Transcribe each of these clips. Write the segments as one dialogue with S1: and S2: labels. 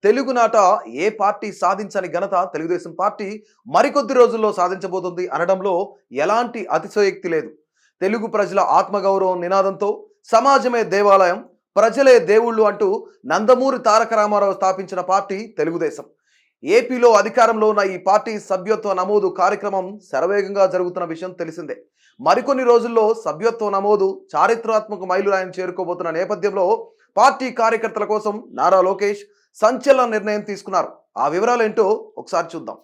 S1: తెలుగునాట ఏ పార్టీ సాధించని ఘనత తెలుగుదేశం పార్టీ మరికొద్ది రోజుల్లో సాధించబోతుంది అనడంలో ఎలాంటి అతిశయోక్తి లేదు. తెలుగు ప్రజల ఆత్మగౌరవం నినాదంతో సమాజమే దేవాలయం, ప్రజలే దేవుళ్ళు అంటూ నందమూరి తారక రామారావు స్థాపించిన పార్టీ తెలుగుదేశం. ఏపీలో అధికారంలో ఉన్న ఈ పార్టీ సభ్యత్వ నమోదు కార్యక్రమం శరవేగంగా జరుగుతున్న విషయం తెలిసిందే. మరికొన్ని రోజుల్లో సభ్యత్వ నమోదు చారిత్రాత్మక మైలురాయిని చేరుకోబోతున్న నేపథ్యంలో పార్టీ కార్యకర్తల కోసం నారా లోకేష్ సంచలన నిర్ణయం తీసుకున్నారు. ఆ వివరాలు ఏంటో ఒకసారి చూద్దాం.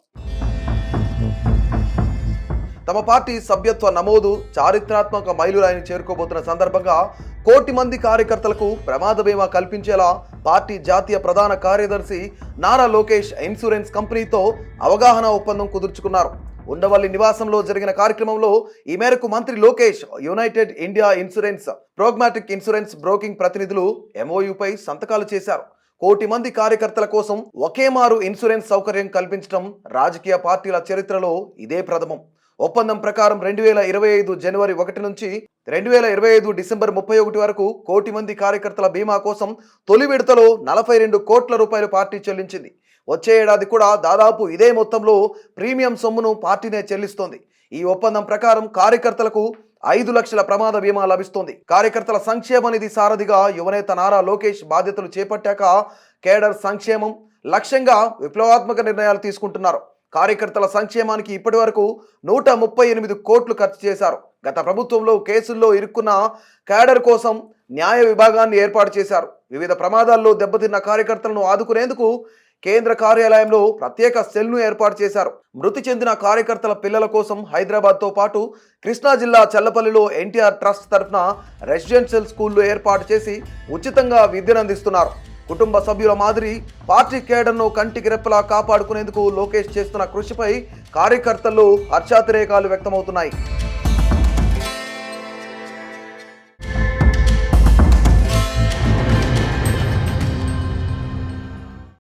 S1: తమ పార్టీ సభ్యత్వ నమోదు చారిత్రాత్మక మైలురాయిని చేరుకోబోతున్న సందర్భంగా 1 కోటి మంది కార్యకర్తలకు ప్రమాద బీమా కల్పించేలా పార్టీ జాతీయ ప్రధాన కార్యదర్శి నారా లోకేష్ ఇన్సూరెన్స్ కంపెనీతో అవగాహన ఒప్పందం కుదుర్చుకున్నారు. ఉండవల్లి నివాసంలో జరిగిన కార్యక్రమంలో ఈ మేరకు మంత్రి Lokesh united India insurance, pragmatic insurance broking ప్రతినిధులు ఎంఓయూపై సంతకాలు చేశారు. 1 కోటి మంది కార్యకర్తల కోసం ఒకేమారు ఇన్సూరెన్స్ సౌకర్యం కల్పించడం రాజకీయ పార్టీల చరిత్రలో ఇదే ప్రథమం. ఒప్పందం ప్రకారం 2025 జనవరి 1 నుంచి 2025 డిసెంబర్ 31 వరకు 1 కోటి మంది కార్యకర్తల బీమా కోసం తొలి విడతలో 42 కోట్ల రూపాయలు పార్టీ చెల్లించింది. వచ్చే ఏడాది కూడా దాదాపు ఇదే మొత్తంలో ప్రీమియం సొమ్మును పార్టీనే చెల్లిస్తోంది. ఈ ఒప్పందం ప్రకారం కార్యకర్తలకు 5 లక్షల ప్రమాద బీమా లభిస్తోంది. కార్యకర్తల సంక్షేమ నిధి సారథిగా యువనేత నారా లోకేష్ బాధ్యతలు చేపట్టాక కేడర్ సంక్షేమం లక్ష్యంగా విప్లవాత్మక నిర్ణయాలు తీసుకుంటున్నారు. కార్యకర్తల సంక్షేమానికి ఇప్పటి వరకు 138 కోట్లు ఖర్చు చేశారు. గత ప్రభుత్వంలో కేసుల్లో ఇరుక్కున్న కేడర్ కోసం న్యాయ విభాగాన్ని ఏర్పాటు చేశారు. వివిధ ప్రమాదాల్లో దెబ్బతిన్న కార్యకర్తలను ఆదుకునేందుకు కేంద్ర కార్యాలయంలో ప్రత్యేక సెల్ను ఏర్పాటు చేశారు. మృతి చెందిన కార్యకర్తల పిల్లల కోసం హైదరాబాద్తో పాటు కృష్ణా జిల్లా చల్లపల్లిలో ఎన్టీఆర్ ట్రస్ట్ తరఫున రెసిడెన్షియల్ స్కూళ్లు ఏర్పాటు చేసి ఉచితంగా విద్యను అందిస్తున్నారు. కుటుంబ సభ్యుల మాదిరి పార్టీ కేడర్ను కంటికి రెప్పలా కాపాడుకునేందుకు లోకేష్ చేస్తున్న కృషిపై కార్యకర్తల్లో హర్షాతిరేకాలు వ్యక్తమవుతున్నాయి.